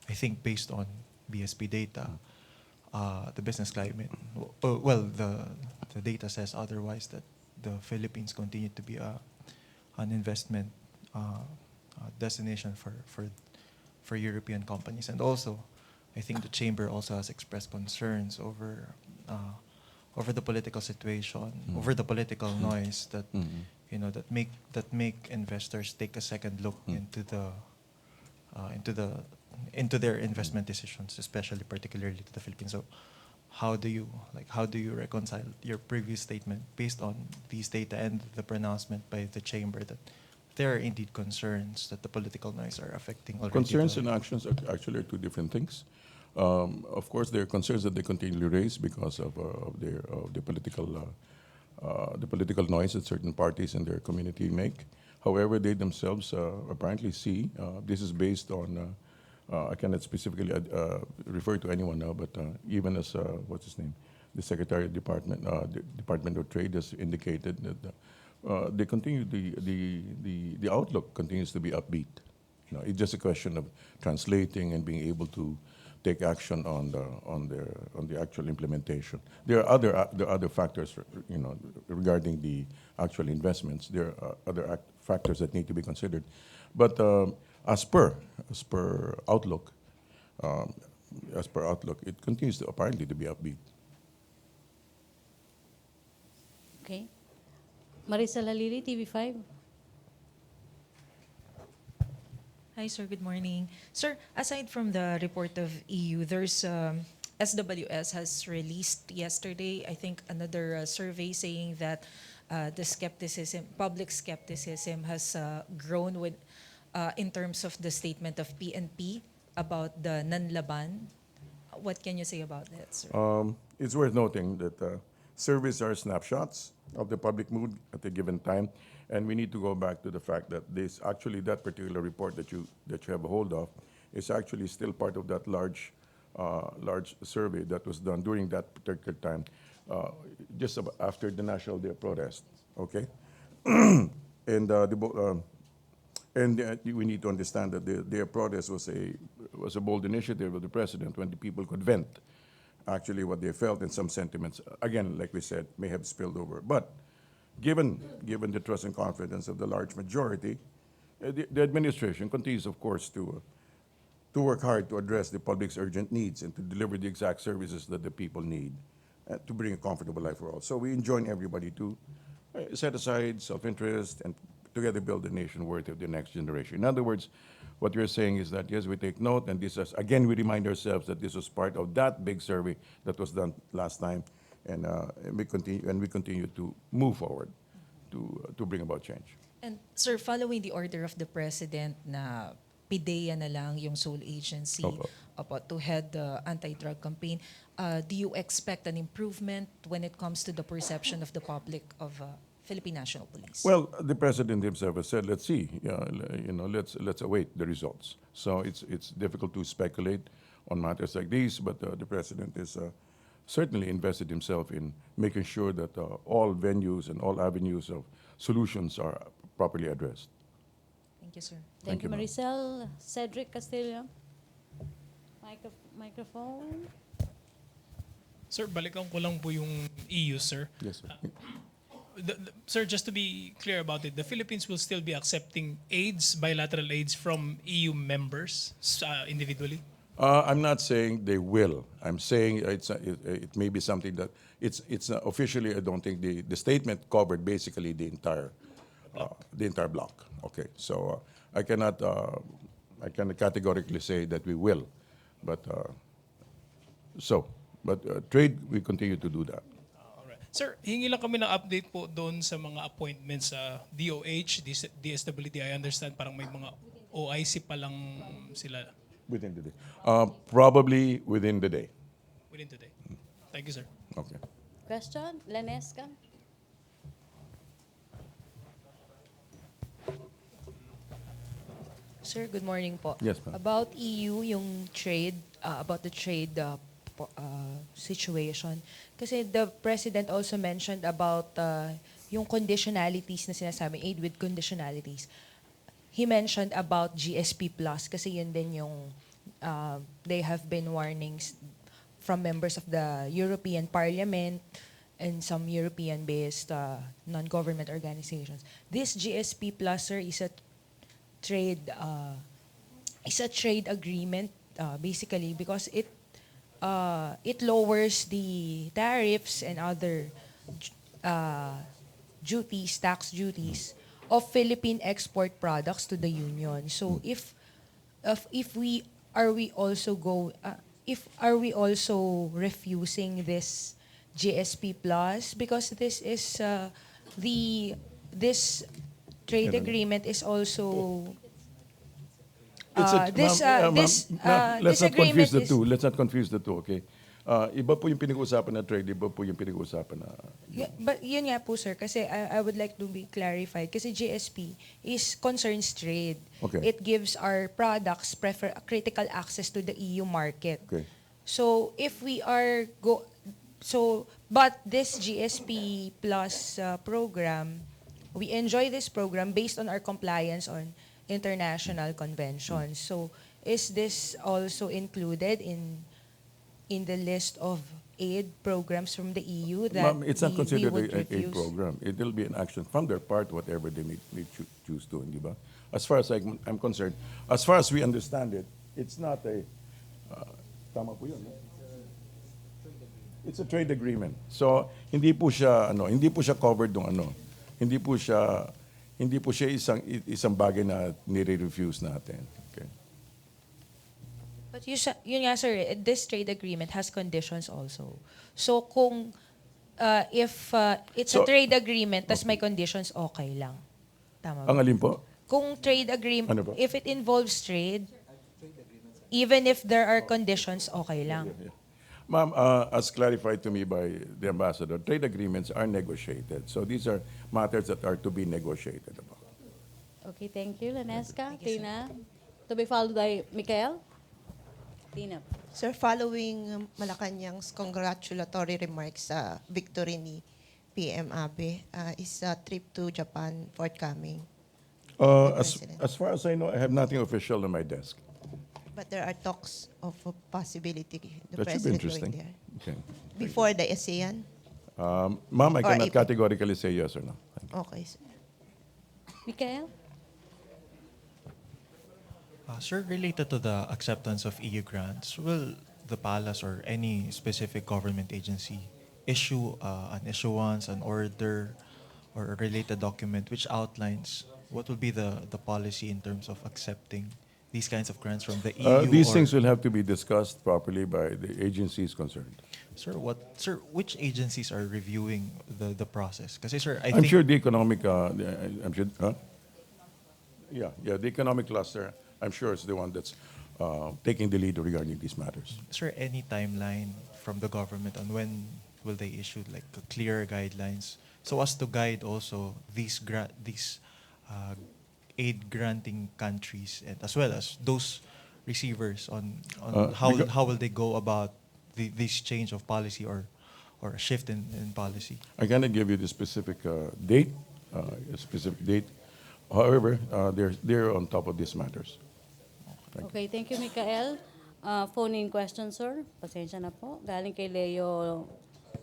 I think based on BSP data, the business climate, the data says otherwise, that the Philippines continue to be an investment destination for European companies. And also, I think the chamber also has expressed concerns over the political situation, over the political noise that that make investors take a second look into their investment decisions, especially particularly to the Philippines. So, how do you reconcile your previous statement based on these data and the pronouncement by the chamber that there are indeed concerns that the political noise are affecting already? Concerns and actions actually are two different things. Of course, there are concerns that they continually raise because of the political noise that certain parties in their community make. However, they themselves apparently see this is based on. I cannot specifically refer to anyone now, but even as what's his name, the Secretary of the Department of Trade has indicated that they continue the outlook continues to be upbeat. You know, it's just a question of translating and being able to take action on the actual implementation. There are other factors, you know, regarding the actual investments. There are other factors that need to be considered, but as per outlook, it continues to apparently to be upbeat. Okay. Marisa Lalili, TV5. Hi, sir. Good morning. Sir, aside from the report of EU, there's SWS has released yesterday, I think, another survey saying that the skepticism, public skepticism, has grown with in terms of the statement of PNP about the nanlaban. What can you say about that, sir? It's worth noting that surveys are snapshots of the public mood at a given time, and we need to go back to the fact that that particular report that you have a hold of is actually still part of that large survey that was done during that particular time, after the National Day of Protest. Okay, and we need to understand that the Day of Protest was a bold initiative of the president when the people could vent actually what they felt, and some sentiments, again, like we said, may have spilled over. But given the trust and confidence of the large majority, the administration continues, of course, to work hard to address the public's urgent needs and to deliver the exact services that the people need to bring a comfortable life for all. So we enjoin everybody to set aside self-interest and together build a nation worthy of the next generation. In other words, what you're saying is that, yes, we take note, and this is, again, we remind ourselves that this was part of that big survey that was done last time, and we continue to move forward to bring about change. And sir, following the order of the president na PIDEA na lang yung sole agency to head the anti-drug campaign, do you expect an improvement when it comes to the perception of the public of Philippine National Police? Well, the president himself has said, let's see, let's await the results. So it's difficult to speculate on matters like these, but the president is certainly invested himself in making sure that all venues and all avenues of solutions are properly addressed. Thank you, sir. Thank you, ma'am. Maricel. Cedric Castillo. Microphone. Sir, balikan ko lang po yung EU, sir. Yes, sir. Sir, just to be clear about it, the Philippines will still be accepting aids, bilateral aids from EU members individually? I'm not saying they will. I'm saying it may be something that it's officially. I don't think the statement covered basically the entire block. Okay, so I cannot categorically say that we will, but trade we continue to do that. Alright. Sir, hingi lang kami ng update po doon sa mga appointments sa DOH, DSWD. I understand parang may mga OIC pa lang sila. Within the day. Probably within the day. Within today. Thank you, sir. Okay. Question? Lenesca? Sir, good morning po. Yes, ma'am. About EU, yung trade, about the trade situation. Kasi the President also mentioned about yung conditionalities na sinasabi, aid with conditionalities. He mentioned about GSP Plus kasi yun din yung they have been warnings from members of the European Parliament and some European-based non-government organizations. This GSP Plus, sir, is a trade agreement basically because it lowers the tariffs and other tax duties of Philippine export products to the union. So if we also refusing this GSP Plus because this is this trade agreement is also Let's not confuse the two. Let's not confuse the two, okay? Iba po yung pinag-uusapan na trade, iba po yung pinag-uusapan na... But yun nga po, sir, kasi I would like to be clarified kasi GSP is concerns trade. Okay. It gives our products critical access to the EU market. Okay. So if we are but this GSP Plus program, we enjoy this program based on our compliance on international conventions. So is this also included in the list of aid programs from the EU that Ma'am, it's not considered would a refuse? program. It will be an action from their part, whatever they may choose to, di ba? As far as I'm concerned, as far as we understand it, it's not a, tama po yun, no? It's a trade agreement. So, hindi po siya covered ng Hindi po siya isang bagay na nire-refuse natin. Okay. But But yun nga sir, this trade agreement has conditions also. So kung if it's a So- trade agreement tas may conditions, okay lang. Tama Ang ba? alin po? Kung trade agreement, Ano po? if it involves trade, even if there are conditions, okay lang. Ma'am, as clarified to me by the ambassador, trade agreements are negotiated. So these are matters that are to be negotiated about. Okay, thank you, Lanesca. Tina? To be followed by Michael? Tina. Sir, following Malacañang's congratulatory remarks sa victory ni PM Abe, is a trip to Japan forthcoming? President. As far as I know, I have nothing official on my desk. But there are talks of a possibility the That should be president going interesting. there. Okay. Before the ASEAN? Ma'am, I Or cannot if- categorically say yes or no. Thank you. Okay, sir. Michael? Sir, related to the acceptance of EU grants, will the palace or any specific government agency issue an issuance, an order, or a related document which outlines what will be the policy in terms of accepting these kinds of grants from the EU? These or- things will have to be discussed properly by the agencies concerned. Sir, which agencies are reviewing the process? Kasi sir, I I'm think sure the economic, I'm sure, the economic cluster, I'm sure is the one that's taking the lead regarding these matters. sir, any timeline from the government on when will they issue like clear guidelines so as to guide also these aid granting countries and as well as those receivers on how will they go about this change of policy or a shift in policy? I cannot give you the specific date, However, they're on top of these matters. Okay, thank you, Michael. Phone-in question, sir. Pasensya na po. Galing kay Leo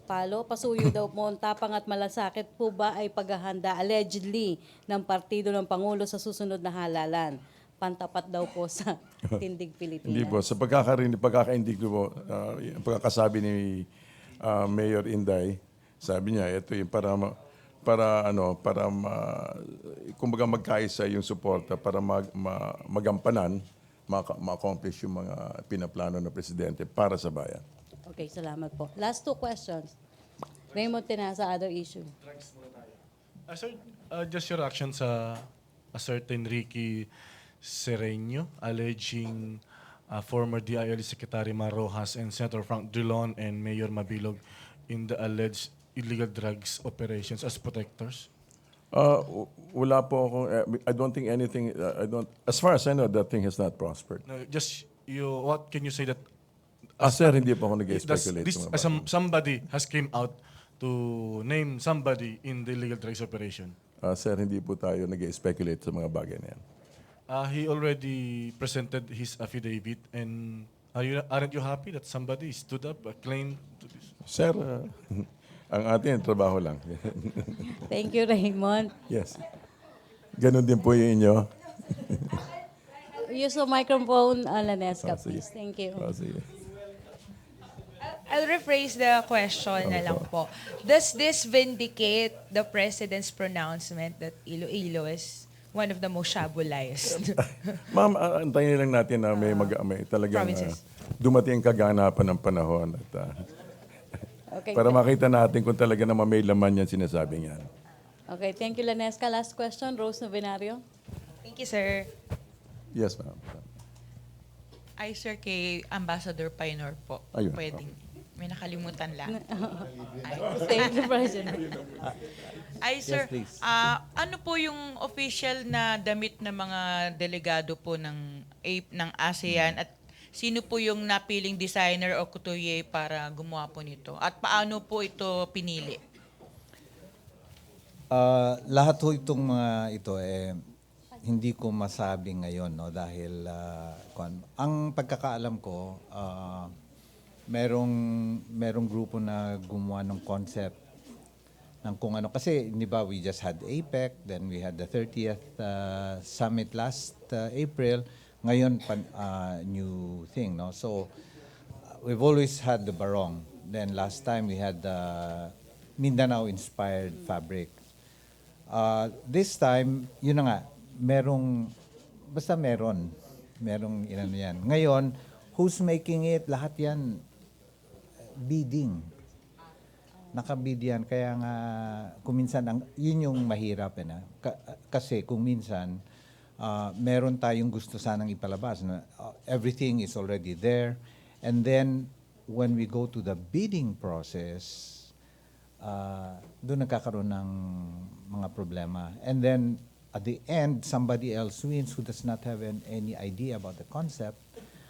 Palo. Pasuyo daw po ang tapang at malasakit po ba ay paghahanda allegedly ng partido ng Pangulo sa susunod na halalan? Pantapat daw po sa Tindig Pilipinas. Hindi po. Sa pagkakaindig ko po, yung pagkakasabi ni Mayor Inday, sabi niya, ito yung kumbaga magkaisa yung suporta para magampanan, ma-accomplish yung mga pinaplano ng Presidente para sa bayan. Okay, salamat po. Last two questions. Raymond Tenasa, other issue. Sir, just your reaction sa a certain Ricky Sereno alleging former DIL Secretary Mar Rojas and Senator Frank Drilon and Mayor Mabilog in the alleged illegal drugs operations as protectors? Wala po ako, I don't think anything, as far as I know, that thing has not prospered. No, just what can you say that Sir, hindi po ako nag-speculate. somebody has came out to name somebody in the illegal drugs operation? Sir, hindi po tayo nag-speculate sa mga bagay na yan. He already presented his affidavit, and aren't you happy that somebody stood up, claimed to this? Sir, ang atin, trabaho lang. Thank you, Raymond. Yes. Ganon din po yung inyo. Use the microphone, Lanesca, Sige. please. Thank you. Sige. I'll rephrase the question na lang po. Does this vindicate the President's pronouncement that Iloilo is one of the most shabulayest? Ma'am, antayin lang natin na may talagang provinces. dumating kaganapan ng panahon at Okay. para makita natin kung talaga naman may laman yan sinasabing yan. Okay, thank you, Lanesca. Last question, Rose Novenario. Thank you, sir. Yes, ma'am. Ay, sir, kay Ambassador Paynor po. Ayun. Pwedeng. May nakalimutan lang. Thank you, President. Ay, sir, Yes, please. ano po yung official na damit ng mga delegado po ng ASEAN at sino po yung napiling designer o couturier para gumawa po nito? At paano po ito pinili? Lahat ho itong mga ito hindi ko masabi ngayon, no, dahil ang pagkakaalam ko merong grupo na gumawa ng concept ng kung ano, kasi di ba we just had APEC, then we had the 30th summit last April, ngayon new thing, no, so we've always had the barong, then last time we had the Mindanao inspired fabric. This time, yun na nga, merong inano yan. Ngayon, Who's making it? Lahat yan bidding. Nakabid yan. Kaya nga, kung minsan, yun yung mahirap. Kasi kung minsan, meron tayong gusto sanang ipalabas. Na, everything is already there. And then, when we go to the bidding process, doon nagkakaroon ng mga problema. And then, at the end, somebody else wins who does not have any idea about the concept.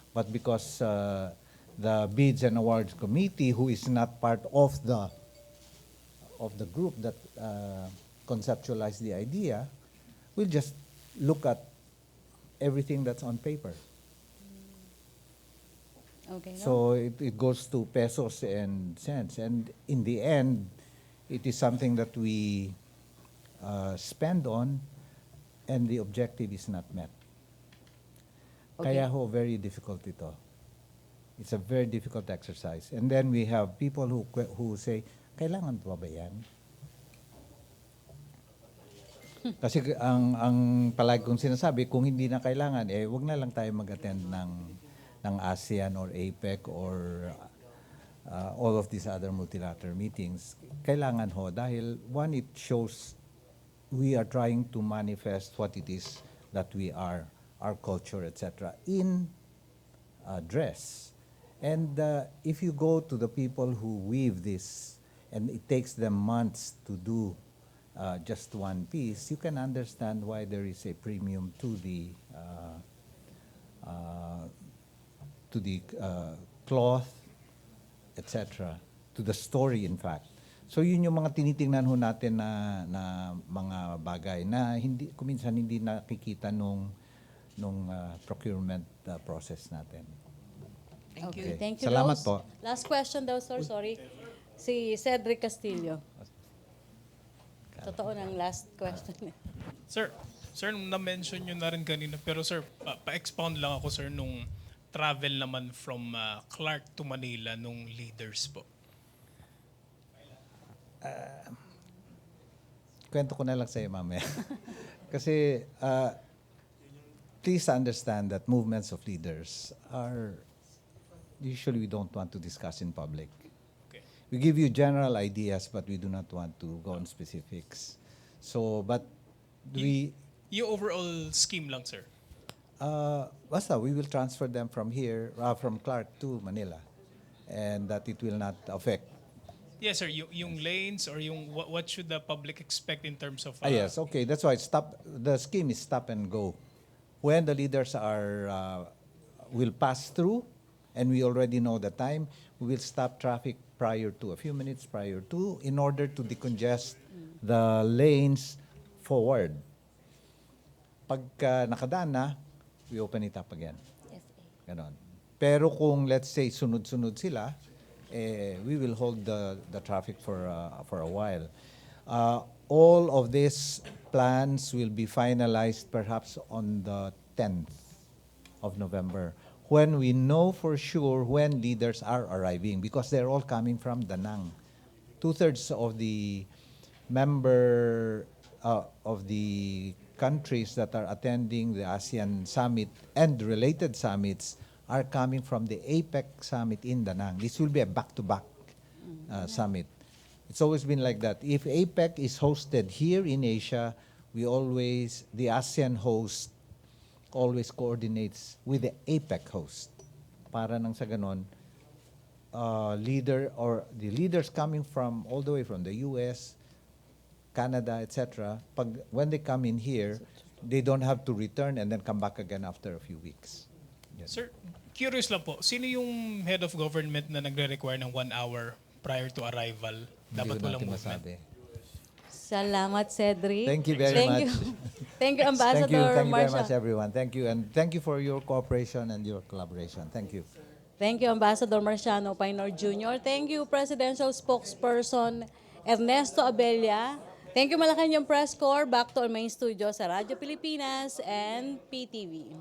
But because the Bids and Awards Committee, who is not part of the group that conceptualized the idea, will just look at everything that's on paper. Okay. No? So it goes to pesos and cents. And in the end, it is something that we spend on, and the objective is not met. Okay. Kaya ho, very difficult ito. It's a very difficult exercise. And then we have people who say, kailangan pa ba yan? Kasi ang palagi kong sinasabi, kung hindi na kailangan, wag na lang tayo mag-attend ng ASEAN or APEC or all of these other multilateral meetings. Kailangan ho, dahil one, it shows we are trying to manifest what it is that we are, our culture, etc., in dress. And if you go to the people who weave this, and it takes them months to do just one piece, you can understand why there is a premium to the cloth, etc., to the story, in fact. So yun yung mga tinitingnan ho natin na mga bagay na hindi, kuminsan hindi nakikita nung procurement process natin. Thank you. Okay. Thank you, Salamat Rose. po. Last question daw, sir. Sorry. Si Cedric Castillo. Totoo ng last question. Sir, na-mention nyo na rin kanina, pero sir, pa-expound lang ako, sir, nung travel naman from Clark to Manila nung leaders po. Kwento ko na lang sa'yo mamaya. Kasi please understand that movements of leaders are, usually we don't want to discuss in public. Okay. We give you general ideas, but we do not want to go on specifics. So, but Yung overall scheme lang, sir. Basta, we will transfer them from here, from Clark to Manila. And that it will not affect. Yes, sir. Yung lanes or yung what should the public expect in terms of... Yes, okay. That's why the scheme is stop and go. When the leaders will pass through, and we already know the time, we will stop traffic a few minutes prior to, in order to decongest the lanes forward. Pagka nakadaan na, we open it up again. Ganon. Pero kung, let's say, sunod-sunod sila, we will hold the traffic for a while. All of these plans will be finalized perhaps on the 10th of November, when we know for sure when leaders are arriving, because they're all coming from Da Nang. 2/3 of the member of the countries that are attending the ASEAN summit and related summits are coming from the APEC summit in Da Nang. This will be a back-to-back summit. It's always been like that. If APEC is hosted here in Asia, the ASEAN host always coordinates with the APEC host. Para nang sa ganon, the leaders coming from all the way from the US, Canada, etc., when they come in here, they don't have to return and then come back again after a few weeks. Yes. Sir, curious lang po, sino yung head of government na nagre-require ng 1 hour prior to arrival? Dapat walang movement. Salamat, Cedric. Thank you very much. Thank you, Ambassador Thank you very Marcia. much, everyone. Thank you, and thank you for your cooperation and your collaboration. Thank you. Thank you, Ambassador Marciano Paynor Jr. Thank you, Presidential Spokesperson Ernesto Abella. Thank you, Malacañang Press Corps. Back to our main studio sa Radyo Pilipinas and PTV.